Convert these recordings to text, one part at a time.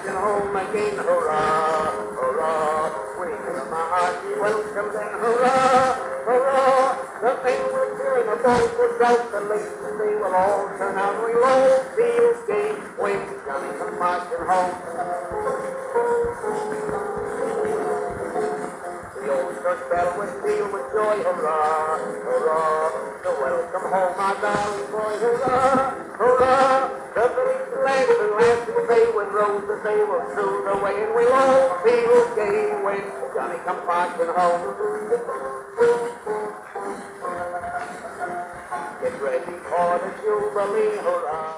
marching home again. Hurrah, hurrah, we hear my hearty welcome then. Hurrah, hurrah, the thing we're doing about the doubt the late they will all turn out. We'll all feel gay when Johnny comes marching home. The old church bell will peal with joy. Hurrah, hurrah, the welcome home, my darling boy. Hurrah, hurrah, the village lads and lasses say when roses they will soon away, and we'll all feel gay when Johnny comes marching home. Get ready for the jubilee. Hurrah.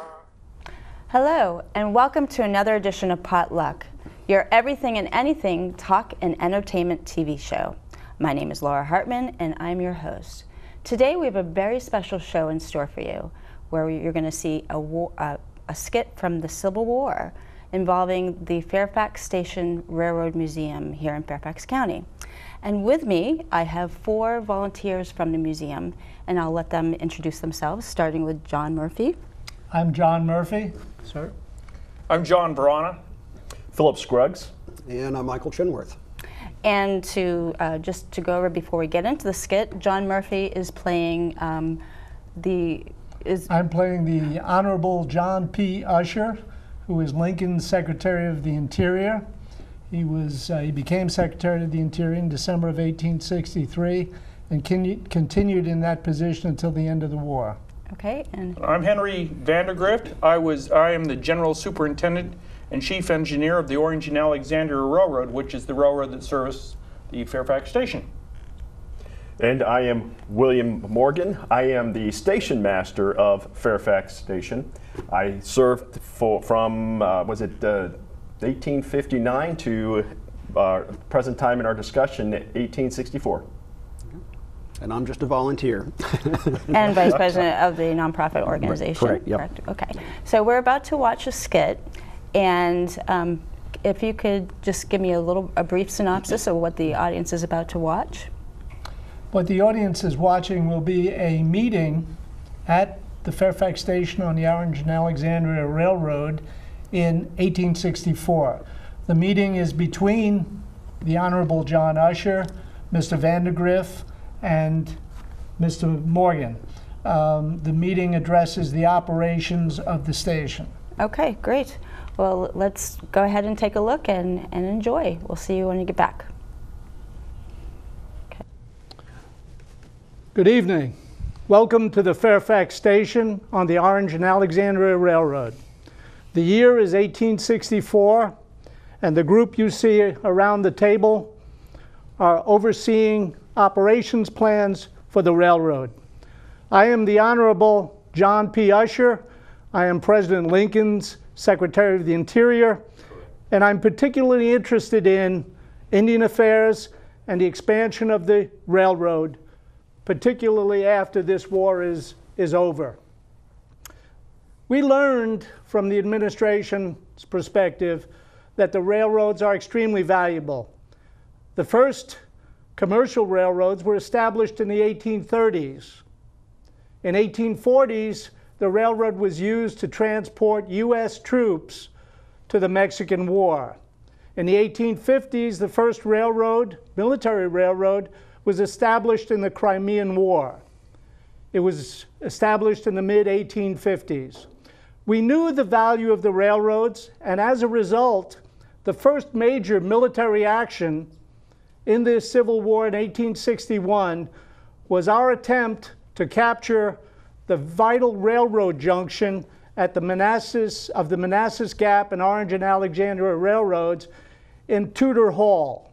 Hello, and welcome to another edition of Potluck, your everything and anything talk and entertainment TV show. My name is Laura Hartman, and I'm your host. Today we have a very special show in store for you, where you're going to see a skit from the Civil War involving the Fairfax Station Railroad Museum here in Fairfax County. And with me, I have 4 volunteers from the museum, and I'll let them introduce themselves, starting with John Murphy. I'm John Murphy, sir. I'm John Verana. Philip Scruggs. And I'm Michael Chinworth. And just to go over before we get into the skit, John Murphy is playing I'm playing the Honorable John P. Usher, who is Lincoln's Secretary of the Interior. He became Secretary of the Interior in December of 1863 and continued in that position until the end of the war. Okay, and I'm Henry Vandergrift. I am the General Superintendent and Chief Engineer of the Orange and Alexandria Railroad, which is the railroad that serves the Fairfax Station. And I am William Morgan. I am the Station Master of Fairfax Station. I served from 1859 to present time in our discussion, 1864. And I'm just a volunteer. and Vice President of the nonprofit organization. Correct, yep. Correct. Okay. So we're about to watch a skit, and if you could just give me a brief synopsis of what the audience is about to watch. What the audience is watching will be a meeting at the Fairfax Station on the Orange and Alexandria Railroad in 1864. The meeting is between the Honorable John Usher, Mr. Vandergrift, and Mr. Morgan. The meeting addresses the operations of the station. Okay, great. Well, let's go ahead and take a look and enjoy. We'll see you when you get back. Okay. Good evening. Welcome to the Fairfax Station on the Orange and Alexandria Railroad. The year is 1864, and the group you see around the table are overseeing operations plans for the railroad. I am the Honorable John P. Usher. I am President Lincoln's Secretary of the Interior, and I'm particularly interested in Indian affairs and the expansion of the railroad, particularly after this war is over. We learned from the administration's perspective that the railroads are extremely valuable. The first commercial railroads were established in the 1830s. In 1840s, the railroad was used to transport U.S. troops to the Mexican War. In the 1850s, the first military railroad, was established in the Crimean War. It was established in the mid-1850s. We knew the value of the railroads, and as a result, the first major military action in the Civil War in 1861 was our attempt to capture the vital railroad junction at the Manassas Gap and Orange and Alexandria Railroads in Tudor Hall.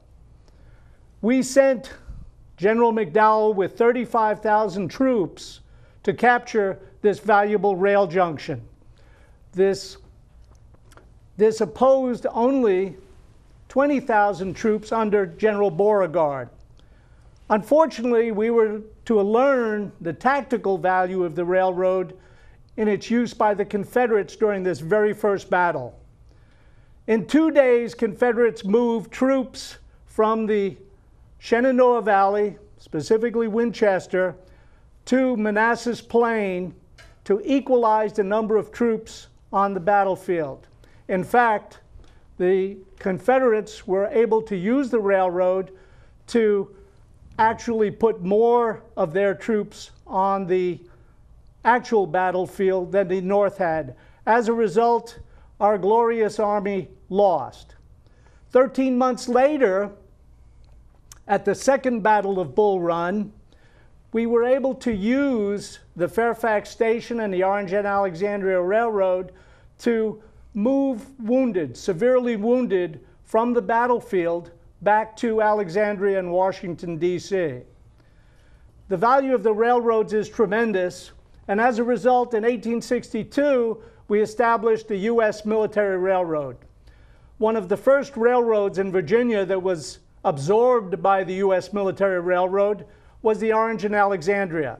We sent General McDowell with 35,000 troops to capture this valuable rail junction. This opposed only 20,000 troops under General Beauregard. Unfortunately, we were to learn the tactical value of the railroad in its use by the Confederates during this very first battle. In 2 days, Confederates moved troops from the Shenandoah Valley, specifically Winchester, to Manassas Plain to equalize the number of troops on the battlefield. In fact, the Confederates were able to use the railroad to actually put more of their troops on the actual battlefield than the North had. As a result, our glorious army lost. 13 months later, at the Second Battle of Bull Run, we were able to use the Fairfax Station and the Orange and Alexandria Railroad to move wounded, severely wounded, from the battlefield back to Alexandria and Washington, D.C. The value of the railroads is tremendous, and as a result, in 1862, we established the U.S. Military Railroad. One of the first railroads in Virginia that was absorbed by the U.S. Military Railroad was the Orange and Alexandria.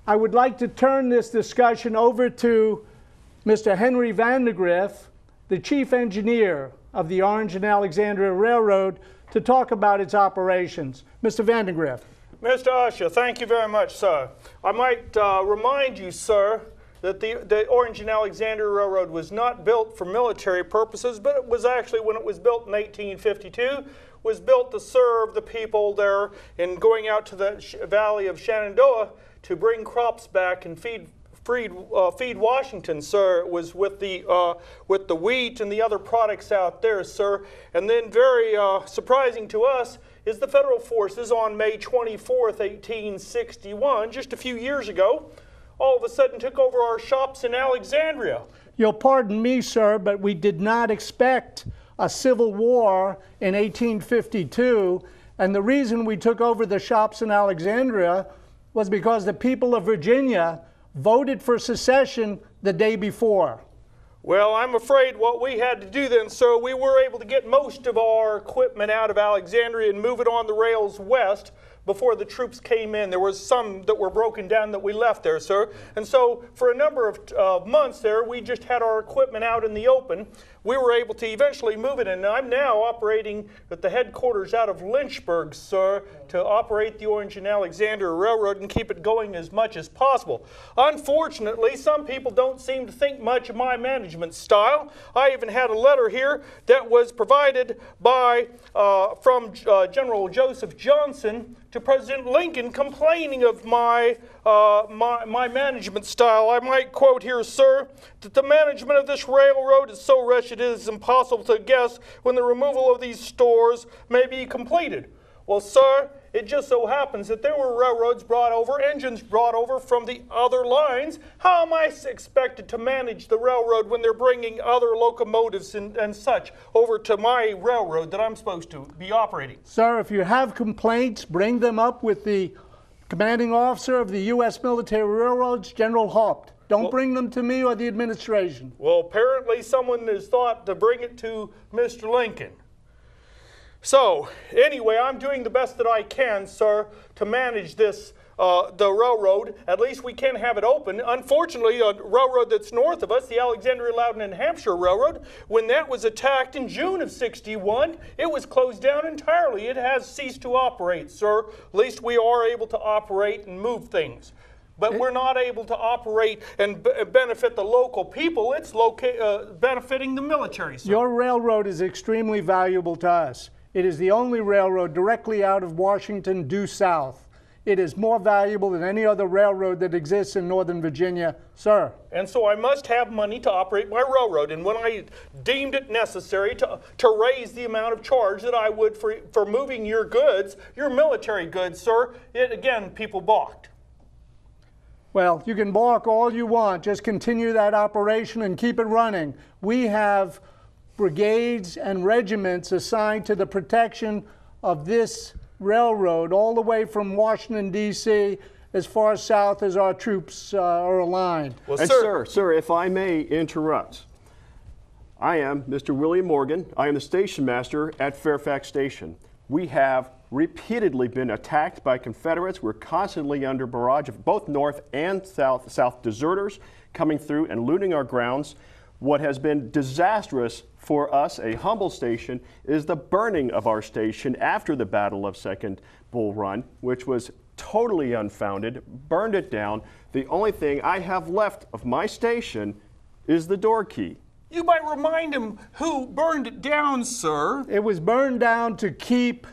I would like to turn this discussion over to Mr. Henry Vandegrift, the chief engineer of the Orange and Alexandria Railroad, to talk about its operations. Mr. Vandegrift. Mr. Usher, thank you very much, sir. I might remind you, sir, that the Orange and Alexandria Railroad was not built for military purposes, but it was actually, when it was built in 1852, was built to serve the people there in going out to the valley of Shenandoah to bring crops back and feed Washington, sir. It was with the wheat and the other products out there, sir. And then very surprising to us is the federal forces on May 24th, 1861, just a few years ago, all of a sudden took over our shops in Alexandria. You'll pardon me, sir, but we did not expect a civil war in 1852, and the reason we took over the shops in Alexandria was because the people of Virginia voted for secession the day before. Well, I'm afraid what we had to do then, sir, we were able to get most of our equipment out of Alexandria and move it on the rails west before the troops came in. There was some that were broken down that we left there, sir. And so for a number of months there, we just had our equipment out in the open. We were able to eventually move it, and I'm now operating at the headquarters out of Lynchburg, sir, to operate the Orange and Alexandria Railroad and keep it going as much as possible. Unfortunately, some people don't seem to think much of my management style. I even had a letter here that was provided by from General Joseph Johnson to President Lincoln complaining of my management style. I might quote here, sir, that the management of this railroad is so wretched it is impossible to guess when the removal of these stores may be completed. Well, sir, it just so happens that there were railroads brought over, engines brought over from the other lines. How am I expected to manage the railroad when they're bringing other locomotives and such over to my railroad that I'm supposed to be operating? Sir, if you have complaints, bring them up with the commanding officer of the U.S. Military Railroads, General Haupt. Don't bring them to me or the administration. Well, apparently someone has thought to bring it to Mr. Lincoln. So, anyway, I'm doing the best that I can, sir, to manage this, the railroad. At least we can have it open. Unfortunately, a railroad that's north of us, the Alexandria, Loudoun, and Hampshire Railroad, when that was attacked in June of '61, it was closed down entirely. It has ceased to operate, sir. At least we are able to operate and move things. But we're not able to operate and benefit the local people. It's benefiting the military, sir. Your railroad is extremely valuable to us. It is the only railroad directly out of Washington due south. It is more valuable than any other railroad that exists in Northern Virginia, sir. And so I must have money to operate my railroad. And when I deemed it necessary to raise the amount of charge that I would for moving your goods, your military goods, sir, again, people balked. Well, you can balk all you want. Just continue that operation and keep it running. We have brigades and regiments assigned to the protection of this railroad all the way from Washington, D.C., as far south as our troops are aligned. Well, and sir, if I may interrupt, I am Mr. William Morgan. I am the station master at Fairfax Station. We have repeatedly been attacked by Confederates. We're constantly under barrage of both North and South deserters coming through and looting our grounds. What has been disastrous for us, a humble station, is the burning of our station after the Battle of Second Bull Run, which was totally unfounded, burned it down. The only thing I have left of my station is the door key. You might remind him who burned it down, sir. It was burned down to keep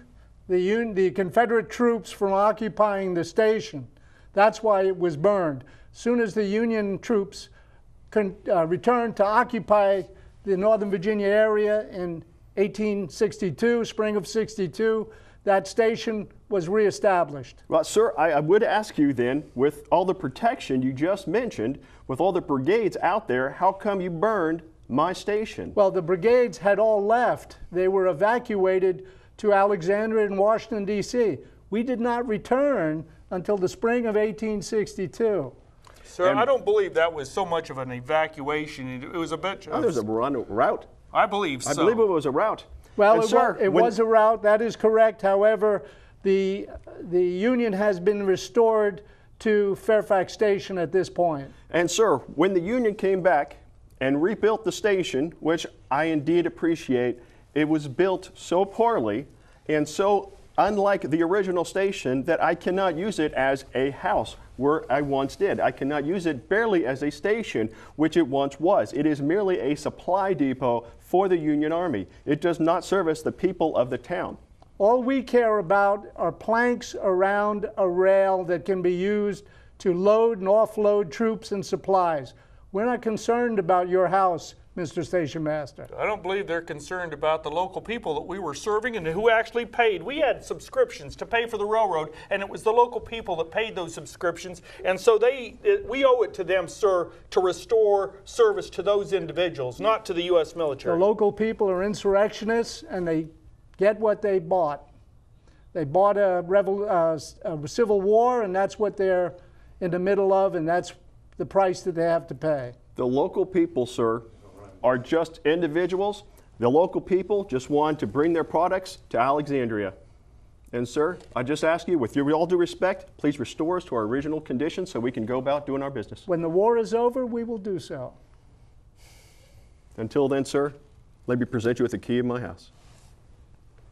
the Confederate troops from occupying the station. That's why it was burned. As soon as the Union troops returned to occupy the Northern Virginia area in 1862, spring of 62, that station was reestablished. Well, sir, I would ask you then, with all the protection you just mentioned, with all the brigades out there, how come you burned my station? Well, the brigades had all left. They were evacuated to Alexandria and Washington, D.C. We did not return until the spring of 1862. Sir, I don't believe that was so much of an evacuation. It was a bit. Oh, there was a route. I believe so. I believe it was a route. Well, And it was a route. That is correct. However, the Union has been restored to Fairfax Station at this point. And sir, when the Union came back and rebuilt the station, which I indeed appreciate, it was built so poorly and so unlike the original station that I cannot use it as a house where I once did. I cannot use it barely as a station, which it once was. It is merely a supply depot for the Union Army. It does not service the people of the town. All we care about are planks around a rail that can be used to load and offload troops and supplies. We're not concerned about your house, Mr. Station Master. I don't believe they're concerned about the local people that we were serving and who actually paid. We had subscriptions to pay for the railroad, and it was the local people that paid those subscriptions. And so we owe it to them, sir, to restore service to those individuals, not to the U.S. military. The local people are insurrectionists, and they get what they bought. They bought a civil war, and that's what they're in the middle of, and that's the price that they have to pay. The local people, sir, are just individuals. The local people just want to bring their products to Alexandria. And sir, I just ask you, with all due respect, please restore us to our original condition so we can go about doing our business. When the war is over, we will do so. Until then, sir, let me present you with the key of my house.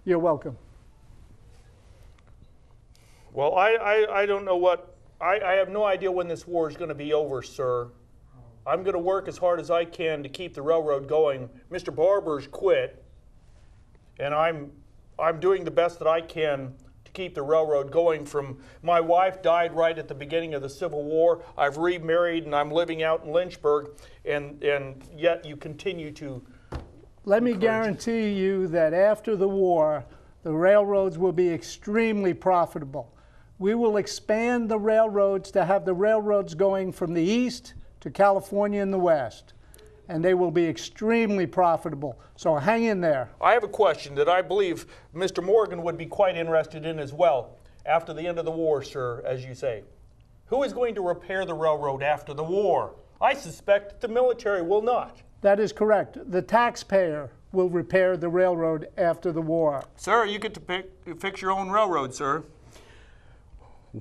You're welcome. Well, I don't know what, I have no idea when this war is going to be over, sir. I'm going to work as hard as I can to keep the railroad going. Mr. Barber's quit, and I'm doing the best that I can to keep the railroad going. My wife died right at the beginning of the Civil War. I've remarried, and I'm living out in Lynchburg, and yet you continue to. Let me guarantee you that after the war, the railroads will be extremely profitable. We will expand the railroads to have the railroads going from the east to California and the west, and they will be extremely profitable. So hang in there. I have a question that I believe Mr. Morgan would be quite interested in as well. After the end of the war, sir, as you say, who is going to repair the railroad after the war? I suspect the military will not. That is correct. The taxpayer will repair the railroad after the war. Sir, you get to fix your own railroad, sir.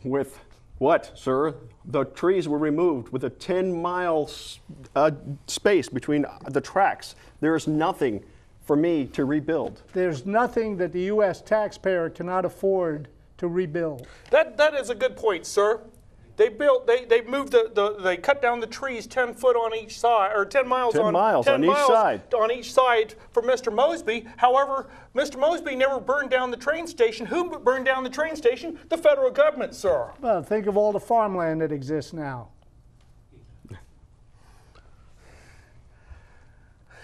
With what, sir? The trees were removed with a 10-mile space between the tracks. There is nothing for me to rebuild. There's nothing that the U.S. taxpayer cannot afford to rebuild. That is a good point, sir. They moved they cut down the trees 10 foot on each side, or 10 miles on each side for Mr. Mosby. However, Mr. Mosby never burned down the train station. Who burned down the train station? The federal government, sir. Well, think of all the farmland that exists now.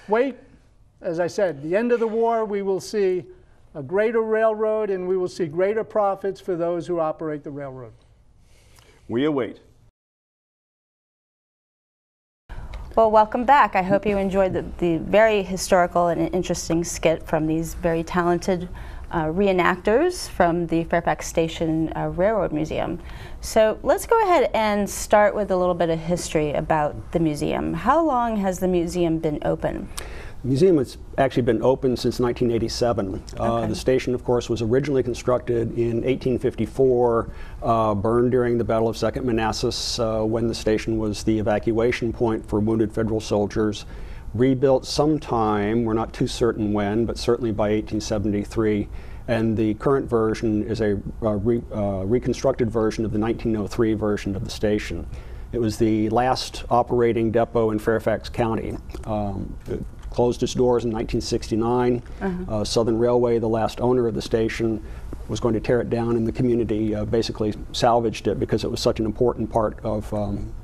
Wait, as I said, the end of the war, we will see a greater railroad, and we will see greater profits for those who operate the railroad. We await. Well, welcome back. I hope you enjoyed the very historical and interesting skit from these very talented reenactors from the Fairfax Station Railroad Museum. So let's go ahead and start with a little bit of history about the museum. How long has the museum been open? The museum has actually been open since 1987. Okay. The station, of course, was originally constructed in 1854, burned during the Battle of Second Manassas when the station was the evacuation point for wounded Federal soldiers. Rebuilt sometime, we're not too certain when, but certainly by 1873. And the current version is a reconstructed version of the 1903 version of the station. It was the last operating depot in Fairfax County. It closed its doors in 1969. Southern Railway, the last owner of the station, was going to tear it down, and the community basically salvaged it because it was such an important part of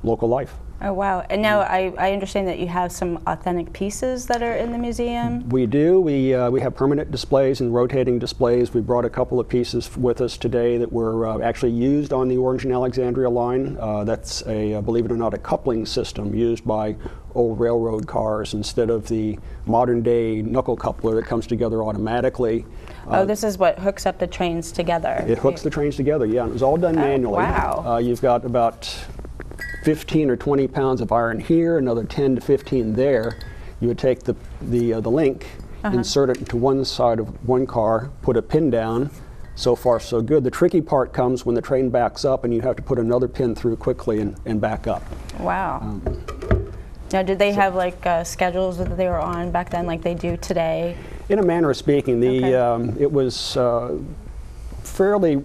local life. Oh, wow. And now I understand that you have some authentic pieces that are in the museum? We do. We have permanent displays and rotating displays. We brought a couple of pieces with us today that were actually used on the Orange and Alexandria line. That's a, believe it or not, a coupling system used by old railroad cars instead of the modern day knuckle coupler that comes together automatically. Oh, this is what hooks up the trains together. It hooks the trains together, yeah. And it was all done manually. Wow. You've got about 15 or 20 pounds of iron here, another 10 to 15 there. You would take the link, insert it into one side of one car, put a pin down. So far, so good. The tricky part comes when the train backs up and you have to put another pin through quickly and back up. Wow. Now, did they have like schedules that they were on back then like they do today? In a manner of speaking, it was fairly,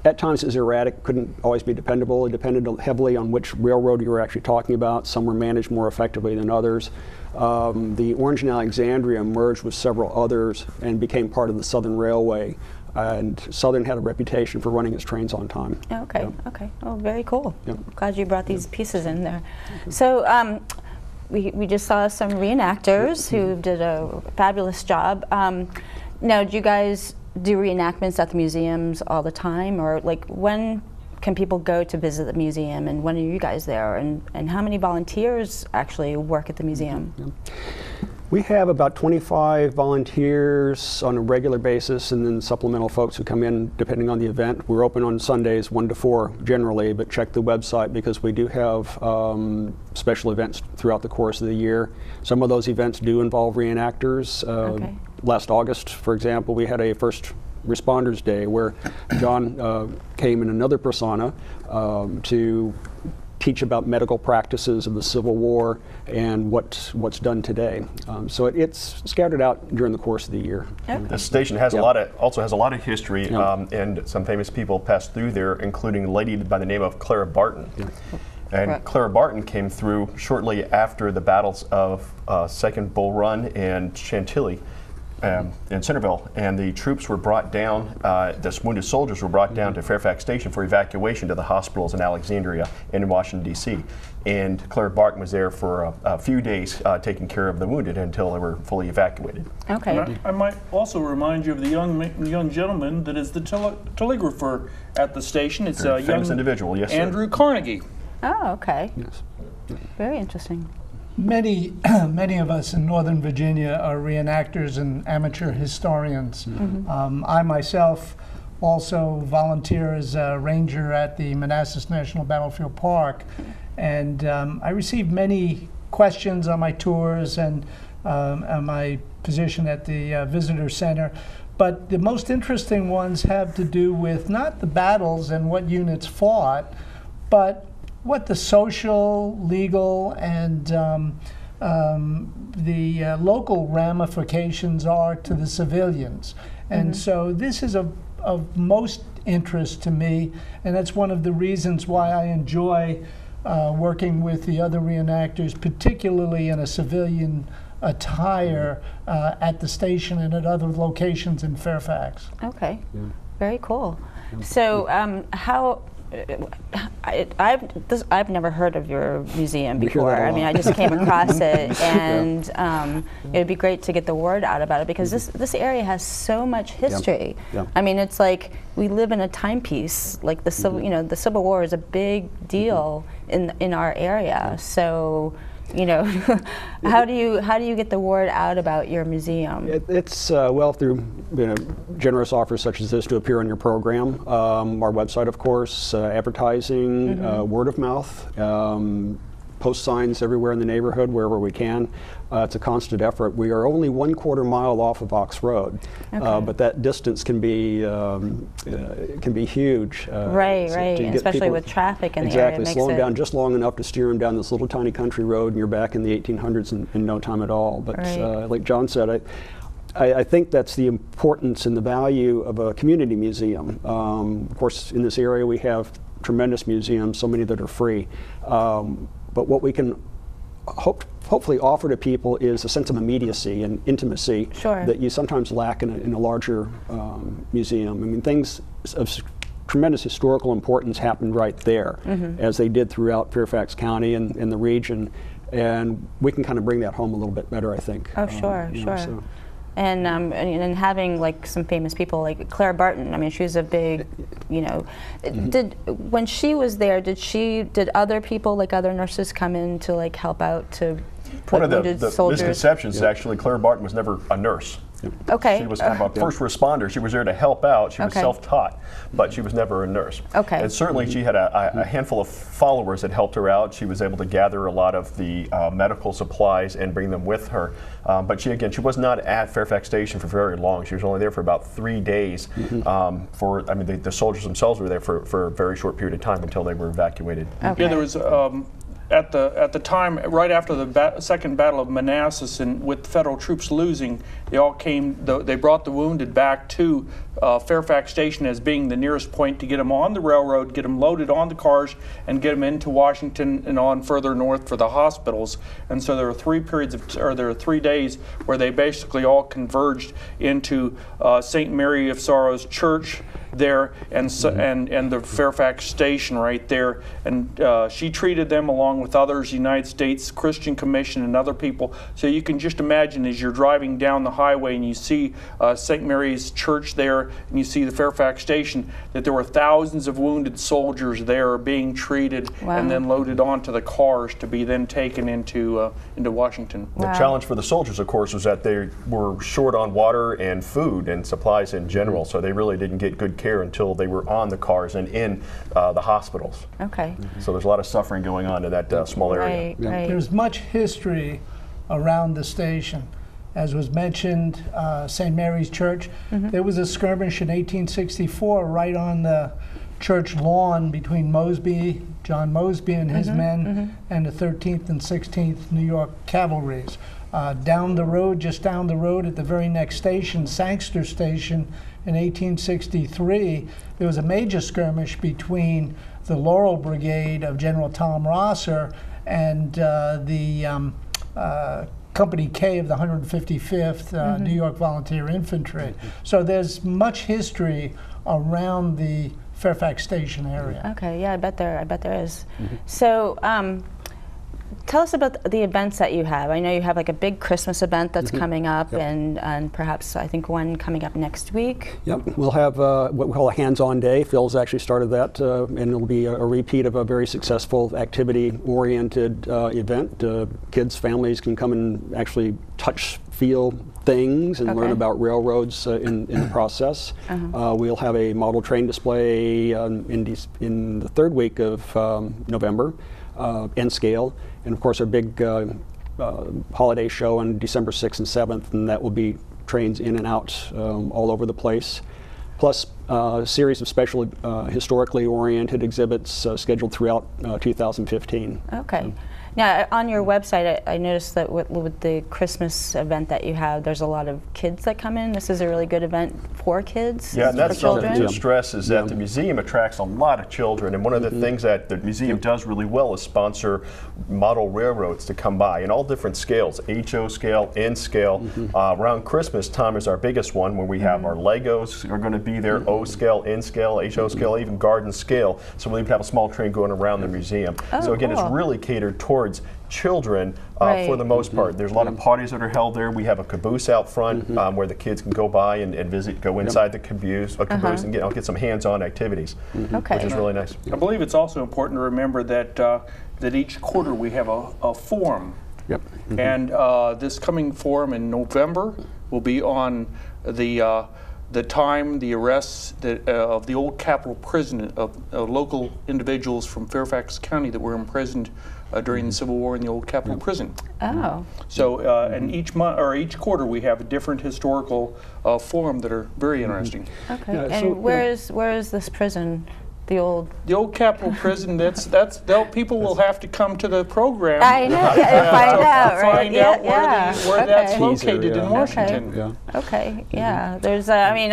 at times it was erratic, couldn't always be dependable. It depended heavily on which railroad you were actually talking about. Some were managed more effectively than others. The Orange and Alexandria merged with several others and became part of the Southern Railway. And Southern had a reputation for running its trains on time. Okay, Yep. okay. Oh, very cool. Yep. Glad you brought these pieces in there. So we just saw some reenactors who did a fabulous job. Now, do you guys do reenactments at the museums all the time? Or like when can people go to visit the museum, and when are you guys there? And how many volunteers actually work at the museum? We have about 25 volunteers on a regular basis, and then supplemental folks who come in depending on the event. We're open on Sundays 1 to 4 generally, but check the website because we do have special events throughout the course of the year. Some of those events do involve reenactors. Last August, for example, we had a First Responders Day where John came in another persona to teach about medical practices of the Civil War and what's done today. So it's scattered out during the course of the year. Okay. The station has also has a lot of history, and some famous people passed through there, including a lady by the name of Clara Barton. And Clara Barton came through shortly after the battles of Second Bull Run and Chantilly in Centerville, and the troops were brought down, the wounded soldiers were brought down to Fairfax Station for evacuation to the hospitals in Alexandria and in Washington, D.C. And Clara Barton was there for a few days taking care of the wounded until they were fully evacuated. Okay. I might also remind you of the young gentleman that is the telegrapher at the station. It's a famous young individual, yes, sir. Andrew Carnegie. Oh, okay. Yes. Very interesting. Many of us in Northern Virginia are reenactors and amateur historians. I myself also volunteer as a ranger at the Manassas National Battlefield Park, and I received many questions on my tours and on my position at the Visitor Center. But the most interesting ones have to do with not the battles and what units fought, but what the social, legal, and the local ramifications are to the civilians. And so this is of most interest to me, and that's one of the reasons why I enjoy working with the other reenactors, particularly in a civilian attire at the station and at other locations in Fairfax. Okay. Very cool. So how I've never heard of your museum before. I mean, I just came across it, and it would be great to get the word out about it because this area has so much history. I mean, it's like we live in a timepiece. Like the Civil, the Civil War is a big deal in our area. So, how do you get the word out about your museum? It's well through generous offers such as this to appear on your program, our website, of course, advertising, word of mouth, post signs everywhere in the neighborhood wherever we can. It's a constant effort. We are only 1/4 mile off of Ox Road, but that distance can be huge. Right, and especially people, with traffic in the area. Exactly, slow them down just long enough to steer them down this little tiny country road, and you're back in the 1800s in no time at all. But like John said, I think that's the importance and the value of a community museum. Of course, in this area we have tremendous museums, so many that are free. But what we can hopefully offer to people is a sense of immediacy and intimacy that you sometimes lack in a larger museum. I mean, things of tremendous historical importance happened right there, as they did throughout Fairfax County and the region. And we can kind of bring that home a little bit better, I think. Oh, sure. And having like some famous people like Clara Barton. I mean, she was a big, you know. When she was there, did other people, like other nurses, come in to like help out to put wounded soldiers? One of the misconceptions is actually Clara Barton was never a nurse. Okay. She was kind of a first responder. She was there to help out. She was self-taught, but she was never a nurse. Okay. And certainly she had a handful of followers that helped her out. She was able to gather a lot of the medical supplies and bring them with her. But she was not at Fairfax Station for very long. She was only there for about 3 days. The soldiers themselves were there for a very short period of time until they were evacuated. Okay. Yeah, there was at the time, right after the Second Battle of Manassas, and with Federal troops losing, they all came. They brought the wounded back to Fairfax Station as being the nearest point to get them on the railroad, get them loaded on the cars, and get them into Washington and on further north for the hospitals. And so there were 3 days where they basically all converged into St. Mary of Sorrows Church there, and the Fairfax Station right there, and she treated them along with others, United States Christian Commission and other people. So you can just imagine as you're driving down the highway and you see St. Mary's Church there, and you see the Fairfax Station, that there were thousands of wounded soldiers there being treated and then loaded onto the cars to be then taken into Washington. The challenge for the soldiers, of course, was that they were short on water and food and supplies in general, so they really didn't get good care until they were on the cars and in the hospitals. Okay. So there's a lot of suffering going on in that small area. Right. There's much history around the station. As was mentioned, St. Mary's Church, there was a skirmish in 1864 right on the church lawn between John Mosby and his men, and the 13th and 16th New York Cavalries. Down the road, just down the road at the very next station, Sangster Station, in 1863, there was a major skirmish between the Laurel Brigade of General Tom Rosser and the Company K of the 155th New York Volunteer Infantry. So there's much history around the Fairfax Station area. Okay, yeah, I bet there is. So tell us about the events that you have. I know you have like a big Christmas event that's coming up, and perhaps I think one coming up next week. Yep, we'll have what we call a hands-on day. Phil's actually started that, and it'll be a repeat of a very successful activity-oriented event. Kids, families can come and actually touch, feel things and learn about railroads in the process. We'll have a model train display in the third week of November, N scale, and of course our big holiday show on December 6th and 7th, and that will be trains in and out all over the place. Plus a series of special historically oriented exhibits scheduled throughout 2015. Okay. Now, on your website, I noticed that with the Christmas event that you have, there's a lot of kids that come in. This is a really good event for kids, and for that's children. something to stress is that the museum attracts a lot of children, and one of the things that the museum does really well is sponsor model railroads to come by in all different scales, HO scale, N scale. Around Christmas time is our biggest one, where we have our Legos are going to be there, O scale, N scale, HO scale, even garden scale. So we'll even have a small train going around the museum. So again, it's really catered towards children for the most part. There's a lot of parties that are held there. We have a caboose out front where the kids can go by and visit, go inside the caboose and get some hands-on activities, which is really nice. I believe it's also important to remember that that each quarter we have a forum. And this coming forum in November will be on the time the arrests of the old Capitol Prison of local individuals from Fairfax County that were imprisoned during the Civil War in the old Capitol Prison. So and each month or each quarter we have a different historical forum that are very interesting. Okay. And where is this prison? The old Capitol Prison. That's people will have to come to the program. I know. And find out, right? Find out where that's located in Washington. Okay. Yeah. There's. I mean,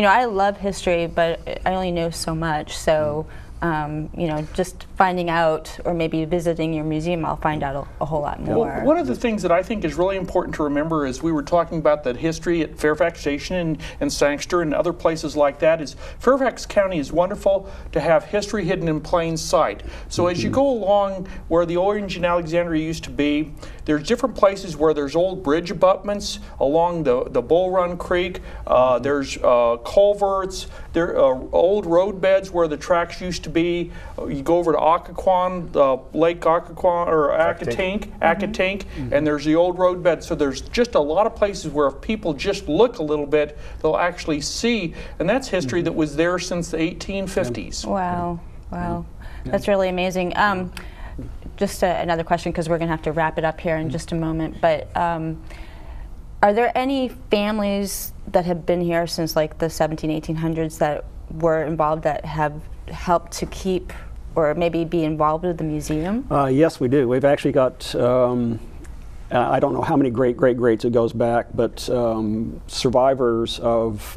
I love history, but I only know so much. So you know, just finding out, or maybe visiting your museum, I'll find out a whole lot more. Well, one of the things that I think is really important to remember is we were talking about that history at Fairfax Station and Sangster and other places like that, is Fairfax County is wonderful to have history hidden in plain sight. So as you go along where the Orange and Alexandria used to be, there's different places where there's old bridge abutments along the Bull Run Creek. There's culverts, there are old road beds where the tracks used to be. You go over to Occoquan, Lake Occoquan, or Accotank, and there's the old road bed. So there's just a lot of places where if people just look a little bit, they'll actually see, and that's history that was there since the 1850s. Wow, wow, that's really amazing. Just another question, because we're going to have to wrap it up here in just a moment, but are there any families that have been here since like the 1800s that were involved, that have helped to keep or maybe be involved with the museum? Yes, we do. We've actually got, I don't know how many greats it goes back, but survivors of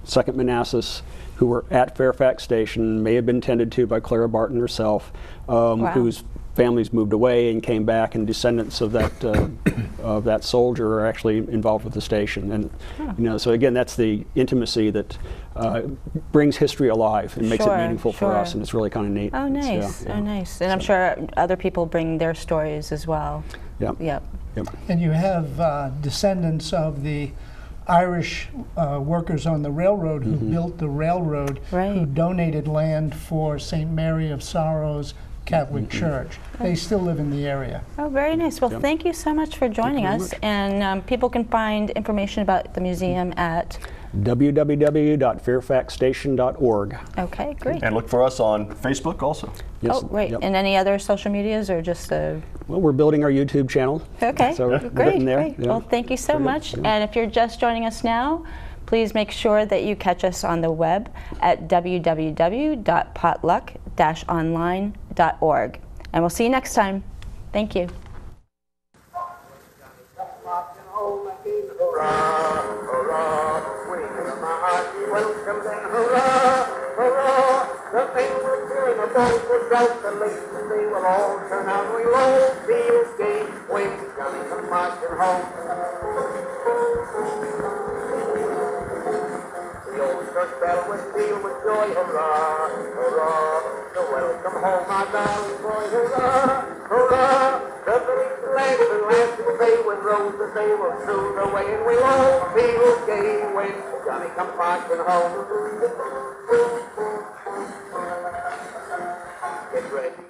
Second Manassas who were at Fairfax Station, may have been tended to by Clara Barton herself, whose families moved away and came back, and descendants of that soldier are actually involved with the station. And you know, so again, that's the intimacy that brings history alive and makes it meaningful for us, and it's really kind of neat. Oh, nice. Oh, nice. And I'm sure other people bring their stories as well. Yep. And you have descendants of the Irish workers on the railroad who built the railroad, who donated land for St. Mary of Sorrows Catholic Church. They still live in the area. Oh, very nice. Well, thank you so much for joining us. And people can find information about the museum at www.fairfaxstation.org. Okay, great. And look for us on Facebook also. Yes. Oh, great. Yep. And any other social medias, or just Well, we're building our YouTube channel. Okay, So great. there. Great. Well, thank you so much. And if you're just joining us now, please make sure that you catch us on the web at www.potluck-online.org. And we'll see you next time. Thank you. Welcome and hurrah, hurrah, the thing we're doing about the doubt the late they will all turn out, we'll all feel gay when Johnny comes marching home. The old church bell will peal with joy, hurrah, hurrah, so welcome home, my darling boy, hurrah, hurrah, the village lads and lasses say when roses they will soon away, and we'll all feel gay when Johnny comes marching home. Get ready.